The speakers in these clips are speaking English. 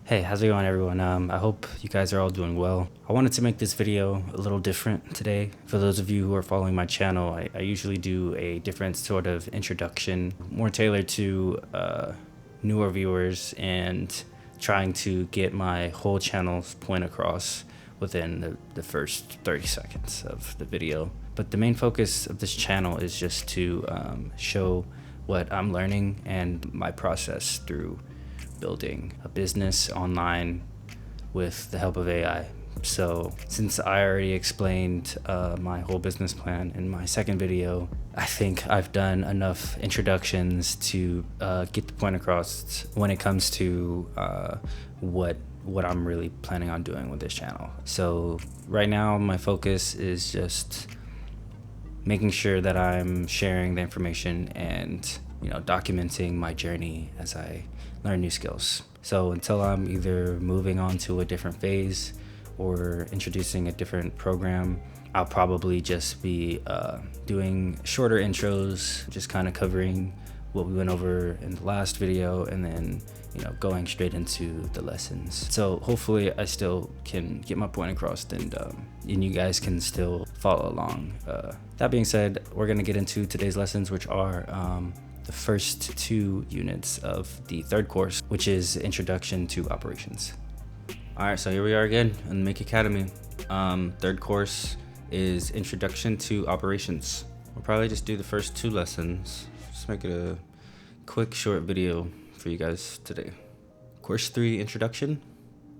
Hey, how's it going, everyone? I hope you guys are all doing well. I wanted to make this video a little different today. For those of you who are following my channel, I usually do a different sort of introduction, more tailored to newer viewers and trying to get my whole channel's point across within the first 30 seconds of the video. But the main focus of this channel is just to show what I'm learning and my process through building a business online with the help of AI. So since I already explained my whole business plan in my second video, I think I've done enough introductions to get the point across when it comes to what I'm really planning on doing with this channel. So right now my focus is just making sure that I'm sharing the information and documenting my journey as I learn new skills. So until I'm either moving on to a different phase or introducing a different program, I'll probably just be doing shorter intros, just kind of covering what we went over in the last video and then going straight into the lessons. So hopefully I still can get my point across and you guys can still follow along. That being said, we're gonna get into today's lessons, which are the first two units of the third course, which is Introduction to Operations. All right, so here we are again in Make Academy. Third course is Introduction to Operations. We'll probably just do the first two lessons. Just make it a quick, short video for you guys today. Course 3, Introduction.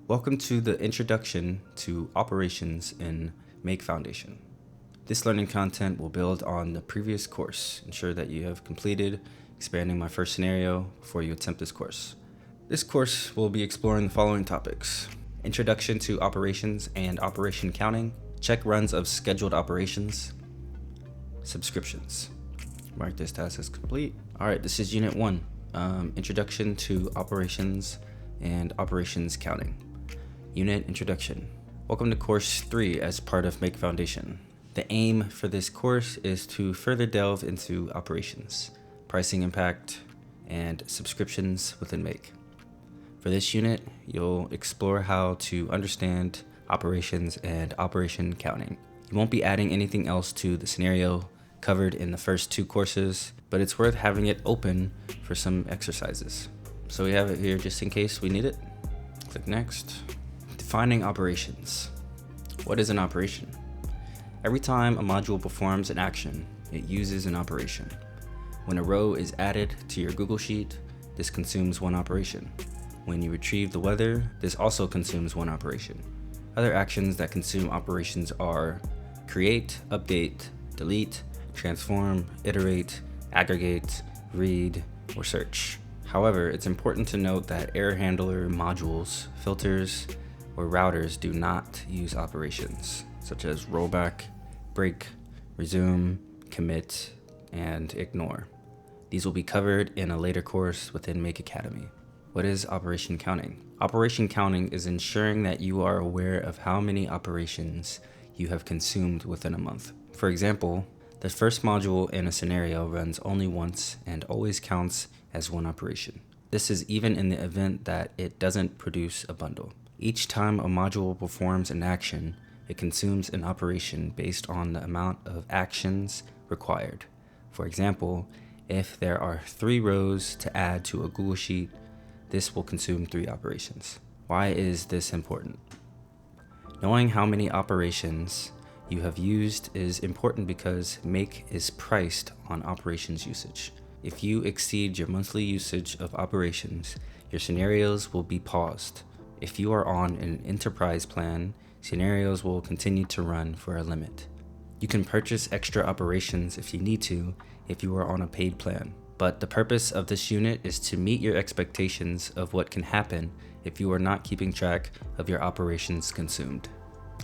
Welcome to the Introduction to Operations in Make Foundation. This learning content will build on the previous course, ensure that you have completed expanding my first scenario before you attempt this course. This course will be exploring the following topics: Introduction to Operations and Operation Counting, check runs of scheduled operations, subscriptions. Mark this task as complete. All right, this is Unit 1, Introduction to Operations and Operations Counting. Unit Introduction. Welcome to Course 3 as part of Make Foundation. The aim for this course is to further delve into operations, pricing impact, and subscriptions within Make. For this unit, you'll explore how to understand operations and operation counting. You won't be adding anything else to the scenario covered in the first two courses, but it's worth having it open for some exercises. So we have it here just in case we need it. Click Next. Defining operations. What is an operation? Every time a module performs an action, it uses an operation. When a row is added to your Google Sheet, this consumes one operation. When you retrieve the weather, this also consumes one operation. Other actions that consume operations are create, update, delete, transform, iterate, aggregate, read, or search. However, it's important to note that error handler modules, filters, or routers do not use operations, such as rollback, break, resume, commit, and ignore. These will be covered in a later course within Make Academy. What is operation counting? Operation counting is ensuring that you are aware of how many operations you have consumed within a month. For example, the first module in a scenario runs only once and always counts as one operation. This is even in the event that it doesn't produce a bundle. Each time a module performs an action, it consumes an operation based on the amount of actions required. For example, if there are 3 rows to add to a Google Sheet, this will consume 3 operations. Why is this important? Knowing how many operations you have used is important because Make is priced on operations usage. If you exceed your monthly usage of operations, your scenarios will be paused. If you are on an enterprise plan, scenarios will continue to run for a limit. You can purchase extra operations if you need to if you are on a paid plan, but the purpose of this unit is to meet your expectations of what can happen if you are not keeping track of your operations consumed.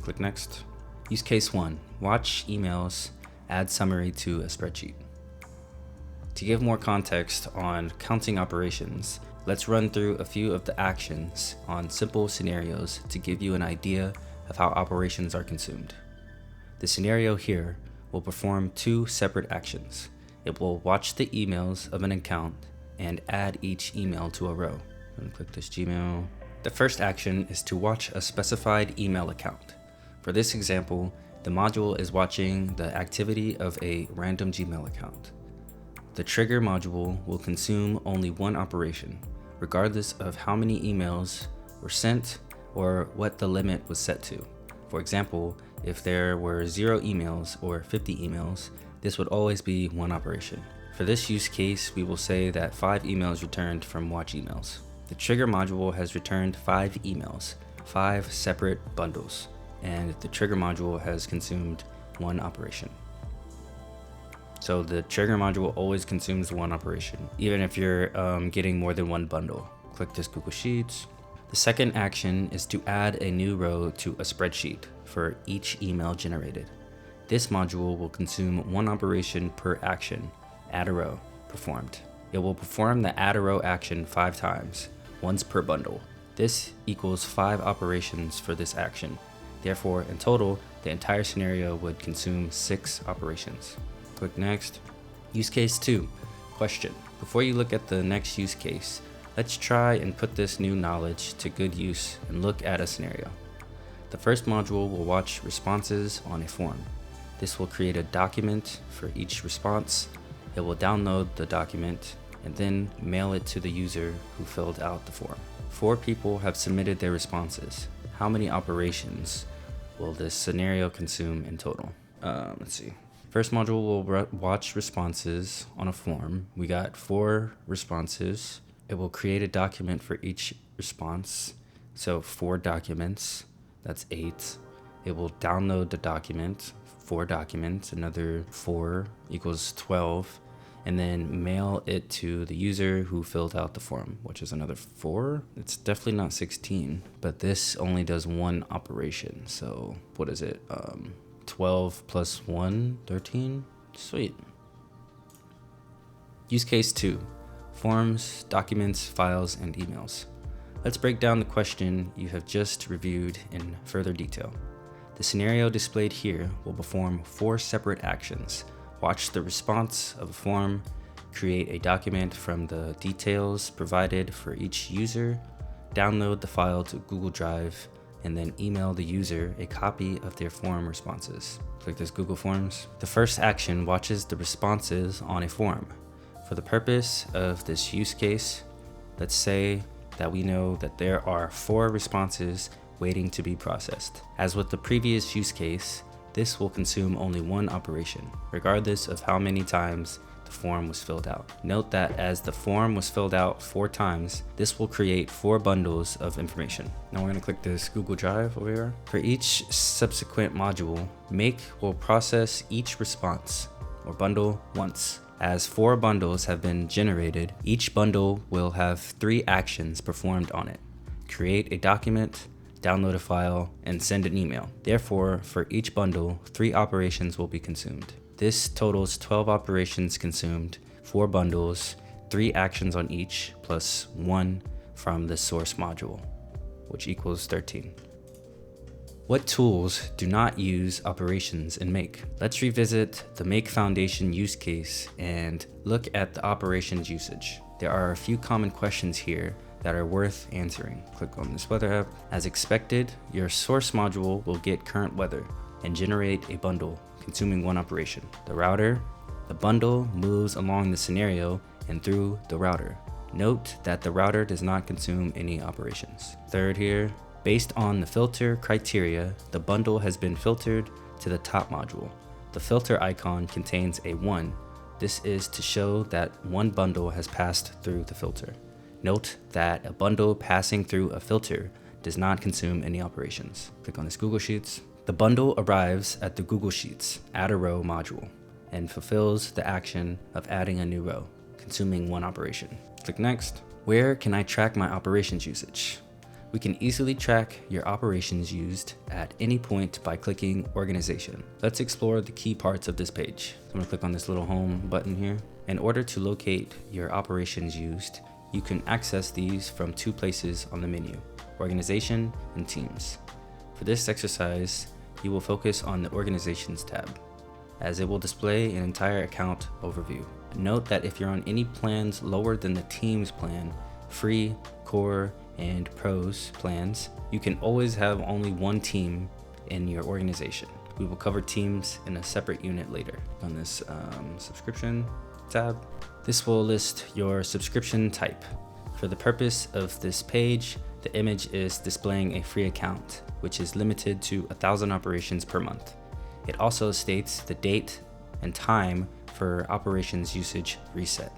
Click Next. Use case 1, watch emails, add summary to a spreadsheet. To give more context on counting operations, let's run through a few of the actions on simple scenarios to give you an idea of how operations are consumed. The scenario here will perform 2 separate actions. It will watch the emails of an account and add each email to a row. I'm gonna click this Gmail, The first action is to watch a specified email account. For this example, the module is watching the activity of a random Gmail account. The trigger module will consume only one operation, regardless of how many emails were sent or what the limit was set to. For example, if there were 0 emails or 50 emails, this would always be one operation. For this use case, we will say that 5 emails returned from watch emails. The trigger module has returned 5 emails, 5 separate bundles, and the trigger module has consumed one operation. So the trigger module always consumes one operation, even if you're getting more than one bundle. Click this Google Sheets. The second action is to add a new row to a spreadsheet for each email generated. This module will consume one operation per action, add a row, performed. It will perform the add a row action 5 times, once per bundle. This equals 5 operations for this action. Therefore, in total, the entire scenario would consume 6 operations. Click Next. Use case 2, question. Before you look at the next use case, let's try and put this new knowledge to good use and look at a scenario. The first module will watch responses on a form. This will create a document for each response. It will download the document and then mail it to the user who filled out the form. 4 people have submitted their responses. How many operations will this scenario consume in total? Let's see. First module will watch responses on a form. We got 4 responses. It will create a document for each response. So 4 documents, that's 8. It will download the document, 4 documents, another 4 equals 12. And then mail it to the user who filled out the form, which is another 4. It's definitely not 16, but this only does one operation. So what is it? 12 plus 1, 13? Sweet. Use case 2, forms, documents, files, and emails. Let's break down the question you have just reviewed in further detail. The scenario displayed here will perform 4 separate actions. Watch the response of a form, create a document from the details provided for each user, download the file to Google Drive, and then email the user a copy of their form responses. Click this Google Forms. The first action watches the responses on a form. For the purpose of this use case, let's say that we know that there are 4 responses waiting to be processed. As with the previous use case, this will consume only one operation, regardless of how many times the form was filled out. Note that as the form was filled out 4 times, this will create 4 bundles of information. Now we're gonna click this Google Drive over here. For each subsequent module, make will process each response or bundle once. As 4 bundles have been generated, each bundle will have 3 actions performed on it. Create a document, download a file, and send an email. Therefore, for each bundle, 3 operations will be consumed. This totals 12 operations consumed, 4 bundles, 3 actions on each, plus 1 from the source module, which equals 13. What tools do not use operations in Make? Let's revisit the Make Foundation use case and look at the operations usage. There are a few common questions here that are worth answering. Click on this weather app. As expected, your source module will get current weather and generate a bundle, consuming one operation. The bundle moves along the scenario and through the router. Note that the router does not consume any operations. Third here, based on the filter criteria, the bundle has been filtered to the top module. The filter icon contains a 1. This is to show that one bundle has passed through the filter. Note that a bundle passing through a filter does not consume any operations. Click on this Google Sheets. The bundle arrives at the Google Sheets Add a Row module and fulfills the action of adding a new row, consuming one operation. Click Next. Where can I track my operations usage? We can easily track your operations used at any point by clicking Organization. Let's explore the key parts of this page. I'm gonna click on this little home button here. In order to locate your operations used, you can access these from 2 places on the menu, Organization and Teams. For this exercise, you will focus on the Organizations tab, as it will display an entire account overview. Note that if you're on any plans lower than the Teams plan, Free, Core, and pros plans, you can always have only one team in your organization. We will cover teams in a separate unit later. On this subscription tab, this will list your subscription type. For the purpose of this page, the image is displaying a free account, which is limited to 1,000 operations per month. It also states the date and time for operations usage reset.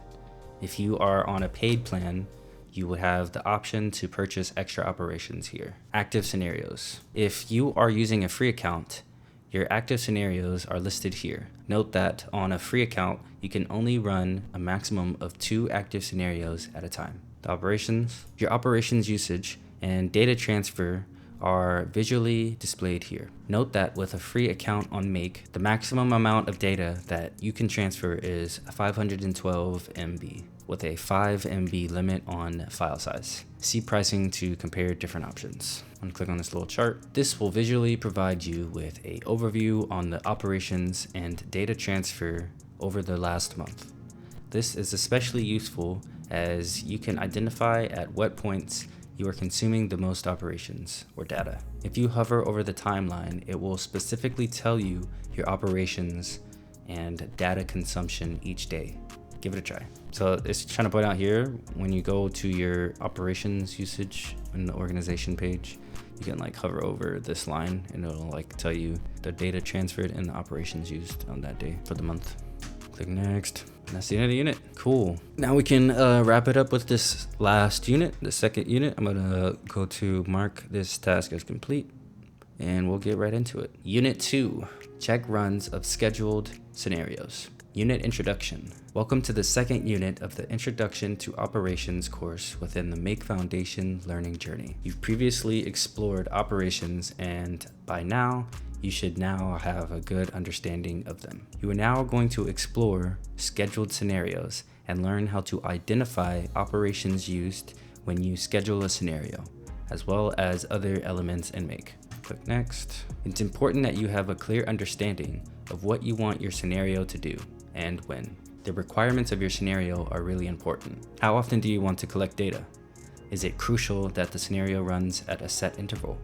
If you are on a paid plan, you would have the option to purchase extra operations here. Active scenarios. If you are using a free account, your active scenarios are listed here. Note that on a free account, you can only run a maximum of 2 active scenarios at a time. The operations, your operations usage and data transfer are visually displayed here. Note that with a free account on Make, the maximum amount of data that you can transfer is 512 MB with a 5 MB limit on file size. See pricing to compare different options. I'm gonna click on this little chart. This will visually provide you with an overview on the operations and data transfer over the last month. This is especially useful as you can identify at what points you are consuming the most operations or data. If you hover over the timeline, it will specifically tell you your operations and data consumption each day. Give it a try. So it's trying to point out here, when you go to your operations usage in the organization page, you can like hover over this line and it'll like tell you the data transferred and the operations used on that day for the month. Click next. And that's the end of the unit. Cool. Now we can wrap it up with this last unit, the second unit. I'm gonna go to mark this task as complete and we'll get right into it. Unit 2, check runs of scheduled scenarios. Unit Introduction. Welcome to the second unit of the Introduction to Operations course within the Make Foundation learning journey. You've previously explored operations and by now, you should now have a good understanding of them. You are now going to explore scheduled scenarios and learn how to identify operations used when you schedule a scenario, as well as other elements in Make. Click next. It's important that you have a clear understanding of what you want your scenario to do and when. The requirements of your scenario are really important. How often do you want to collect data? Is it crucial that the scenario runs at a set interval?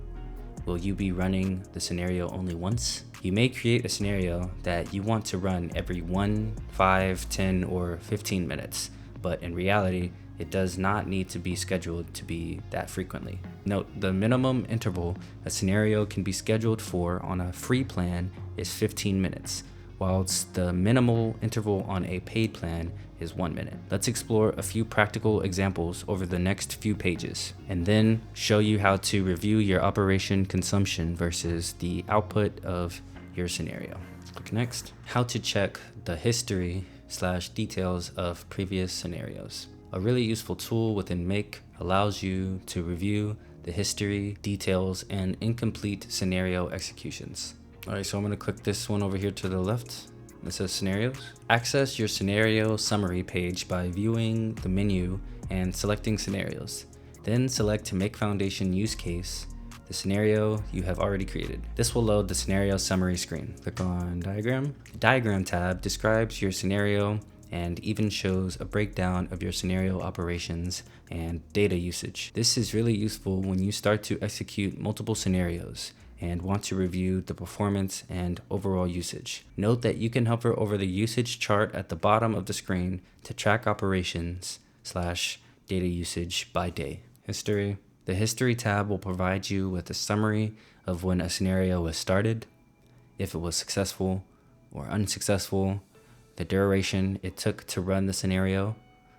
Will you be running the scenario only once? You may create a scenario that you want to run every 1, 5, 10, or 15 minutes, but in reality, it does not need to be scheduled to be that frequently. Note, the minimum interval a scenario can be scheduled for on a free plan is 15 minutes, whilst the minimal interval on a paid plan is 1 minute. Let's explore a few practical examples over the next few pages, and then show you how to review your operation consumption versus the output of your scenario. Click next. How to check the history/details of previous scenarios. A really useful tool within Make allows you to review the history, details, and incomplete scenario executions. All right, so I'm gonna click this one over here to the left. It says scenarios. Access your scenario summary page by viewing the menu and selecting scenarios. Then select Make Foundation use case, the scenario you have already created. This will load the scenario summary screen. Click on diagram. The diagram tab describes your scenario and even shows a breakdown of your scenario operations and data usage. This is really useful when you start to execute multiple scenarios and want to review the performance and overall usage. Note that you can hover over the usage chart at the bottom of the screen to track operations/data usage by day. History. The History tab will provide you with a summary of when a scenario was started, if it was successful or unsuccessful, the duration it took to run the scenario,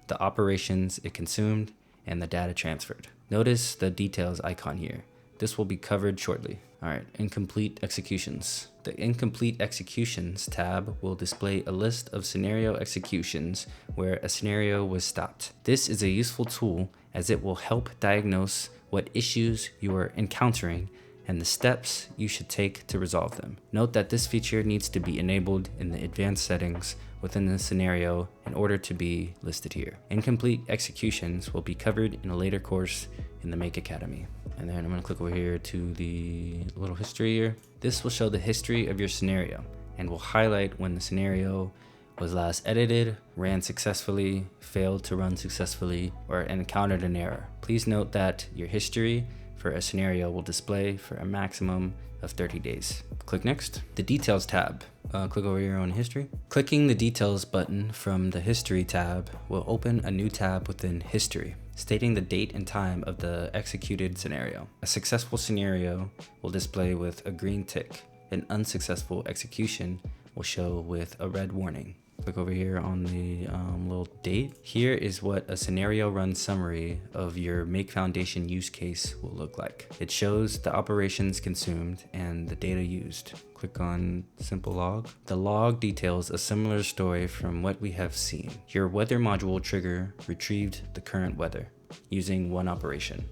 the operations it consumed, and the data transferred. Notice the details icon here. This will be covered shortly. All right, incomplete executions. The Incomplete Executions tab will display a list of scenario executions where a scenario was stopped. This is a useful tool as it will help diagnose what issues you are encountering and the steps you should take to resolve them. Note that this feature needs to be enabled in the advanced settings within the scenario in order to be listed here. Incomplete executions will be covered in a later course in the Make Academy. And then I'm gonna click over here to the little history here. This will show the history of your scenario and will highlight when the scenario was last edited, ran successfully, failed to run successfully, or encountered an error. Please note that your history for a scenario will display for a maximum of 30 days. Click next. The details tab. Click over here on history. Clicking the details button from the history tab will open a new tab within history, stating the date and time of the executed scenario. A successful scenario will display with a green tick. An unsuccessful execution will show with a red warning. Click over here on the little date. Here is what a scenario run summary of your Make Foundation use case will look like. It shows the operations consumed and the data used. Click on simple log. The log details a similar story from what we have seen. Your weather module trigger retrieved the current weather using one operation,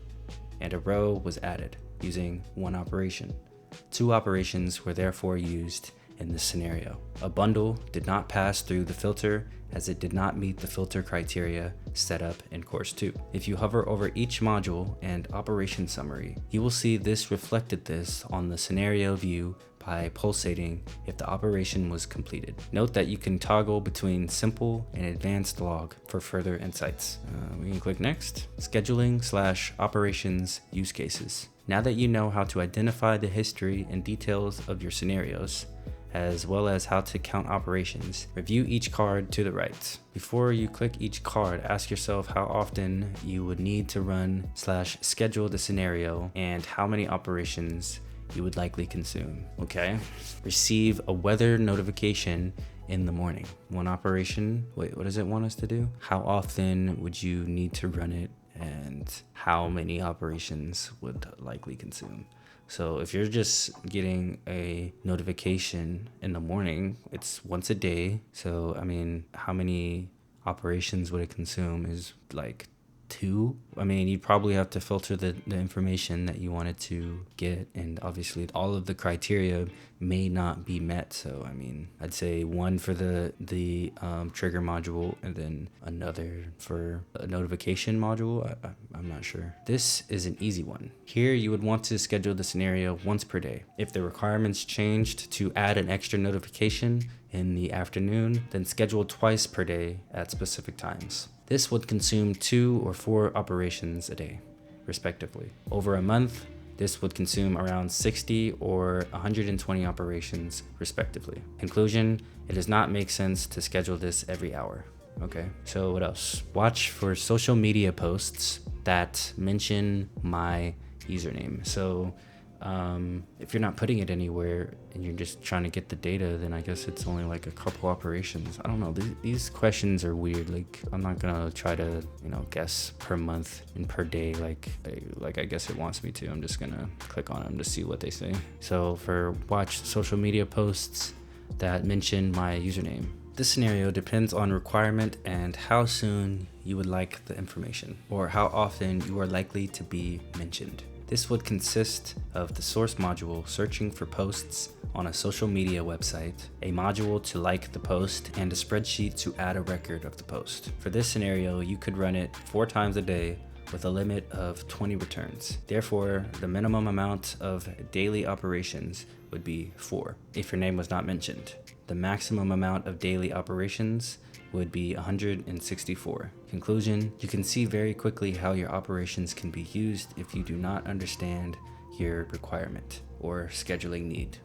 and a row was added using one operation. 2 operations were therefore used in this scenario. A bundle did not pass through the filter as it did not meet the filter criteria set up in course 2. If you hover over each module and operation summary, you will see this reflected this on the scenario view by pulsating if the operation was completed. Note that you can toggle between simple and advanced log for further insights. We can click next. Scheduling/operations use cases. Now that you know how to identify the history and details of your scenarios, as well as how to count operations, review each card to the right. Before you click each card, ask yourself how often you would need to run/schedule the scenario and how many operations you would likely consume. Okay. Receive a weather notification in the morning. One operation. Wait, what does it want us to do? How often would you need to run it and how many operations would likely consume? So if you're just getting a notification in the morning, it's once a day. So, I mean, how many operations would it consume is like 2. I mean, you'd probably have to filter the information that you wanted to get. And obviously all of the criteria may not be met. So, I mean, I'd say 1 for the trigger module and then another for a notification module. I'm not sure. This is an easy one. Here you would want to schedule the scenario once per day. If the requirements changed to add an extra notification in the afternoon, then schedule twice per day at specific times. This would consume 2 or 4 operations a day, respectively. Over a month, this would consume around 60 or 120 operations, respectively. Conclusion, it does not make sense to schedule this every hour. Okay, so what else? Watch for social media posts that mention my username. So if you're not putting it anywhere and you're just trying to get the data, then I guess it's only like a couple operations. I don't know. These questions are weird. Like, I'm not gonna try to, guess per month and per day like I guess it wants me to. I'm just gonna click on them to see what they say. So for watch social media posts that mention my username. This scenario depends on requirement and how soon you would like the information, or how often you are likely to be mentioned. This would consist of the source module searching for posts on a social media website, a module to like the post, and a spreadsheet to add a record of the post. For this scenario, you could run it 4 times a day with a limit of 20 returns. Therefore, the minimum amount of daily operations would be 4 if your name was not mentioned. The maximum amount of daily operations would be 164. Conclusion, you can see very quickly how your operations can be used if you do not understand your requirement or scheduling need.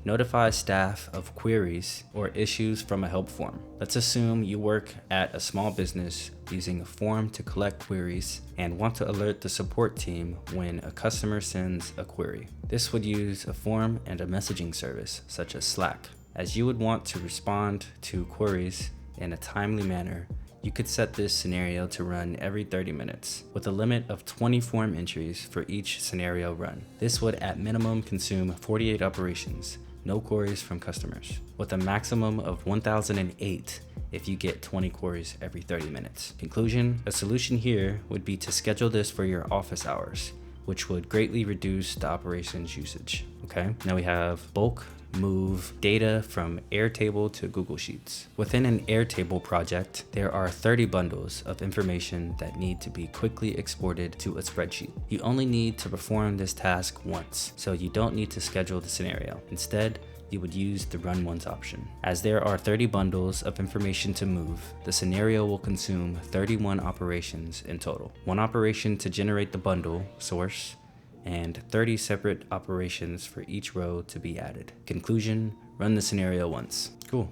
Notify staff of queries or issues from a help form. Let's assume you work at a small business using a form to collect queries and want to alert the support team when a customer sends a query. This would use a form and a messaging service such as Slack. As you would want to respond to queries in a timely manner, you could set this scenario to run every 30 minutes with a limit of 20 form entries for each scenario run. This would at minimum consume 48 operations, no queries from customers, with a maximum of 1008 if you get 20 queries every 30 minutes. Conclusion, a solution here would be to schedule this for your office hours, which would greatly reduce the operations usage. Okay, now we have bulk move data from Airtable to Google Sheets. Within an Airtable project, there are 30 bundles of information that need to be quickly exported to a spreadsheet. You only need to perform this task once, so you don't need to schedule the scenario. Instead, you would use the run once option. As there are 30 bundles of information to move, the scenario will consume 31 operations in total. One operation to generate the bundle source, and 30 separate operations for each row to be added. Conclusion, run the scenario once. Cool.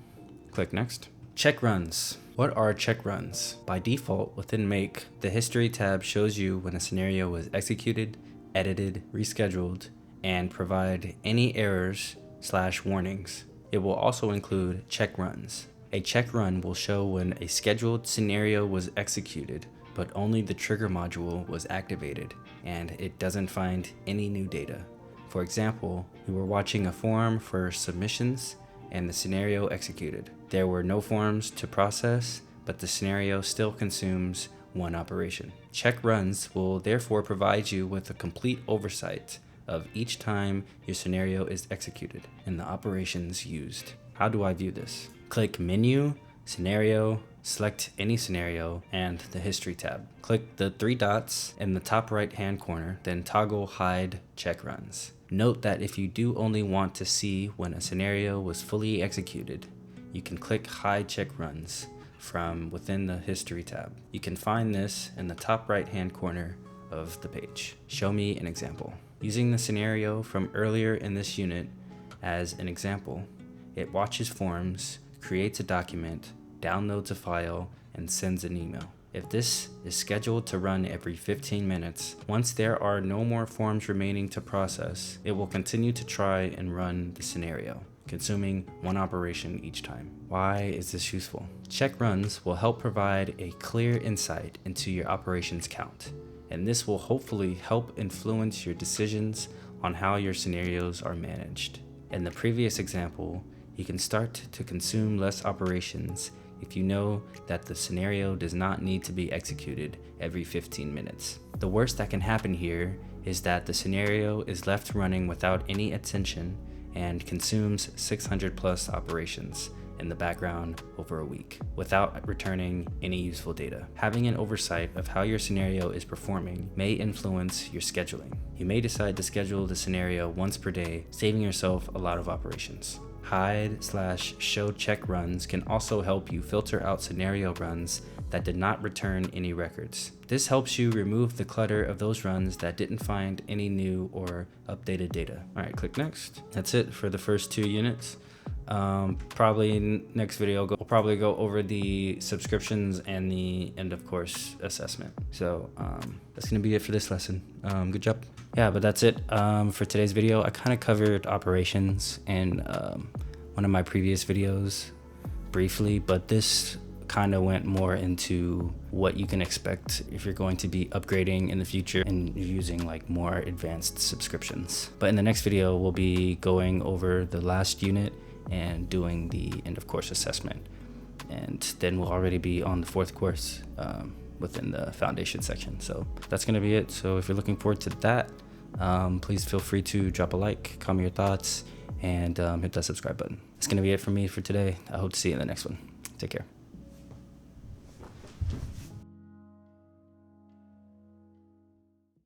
Click next. Check runs. What are check runs? By default, within Make, the History tab shows you when a scenario was executed, edited, rescheduled, and provide any errors/warnings. It will also include check runs. A check run will show when a scheduled scenario was executed, but only the trigger module was activated, and it doesn't find any new data. For example, you were watching a forum for submissions and the scenario executed. There were no forms to process, but the scenario still consumes one operation. Check runs will therefore provide you with a complete oversight of each time your scenario is executed and the operations used. How do I view this? Click Menu, Scenario, select any scenario, and the History tab. Click the three dots in the top right hand corner, then toggle Hide Check Runs. Note that if you do only want to see when a scenario was fully executed, you can click Hide Check Runs from within the History tab. You can find this in the top right hand corner of the page. Show me an example. Using the scenario from earlier in this unit as an example, it watches forms, creates a document, downloads a file, and sends an email. If this is scheduled to run every 15 minutes, once there are no more forms remaining to process, it will continue to try and run the scenario, consuming one operation each time. Why is this useful? Check runs will help provide a clear insight into your operations count, and this will hopefully help influence your decisions on how your scenarios are managed. In the previous example, you can start to consume less operations if you know that the scenario does not need to be executed every 15 minutes. The worst that can happen here is that the scenario is left running without any attention and consumes 600 plus operations in the background over a week without returning any useful data. Having an oversight of how your scenario is performing may influence your scheduling. You may decide to schedule the scenario once per day, saving yourself a lot of operations. Hide/show check runs can also help you filter out scenario runs that did not return any records. This helps you remove the clutter of those runs that didn't find any new or updated data. All right, click next. That's it for the first two units. Probably next video we'll probably go over the subscriptions and the end of course assessment. So that's gonna be it for this lesson. Good job. Yeah, but that's it for today's video. I kind of covered operations in one of my previous videos briefly, but this kind of went more into what you can expect if you're going to be upgrading in the future and using like more advanced subscriptions. But in the next video, we'll be going over the last unit and doing the end of course assessment. And then we'll already be on the fourth course within the foundation section. So that's gonna be it. So if you're looking forward to that, please feel free to drop a like, comment your thoughts, and hit that subscribe button. It's gonna be it for me for today. I hope to see you in the next one. Take care.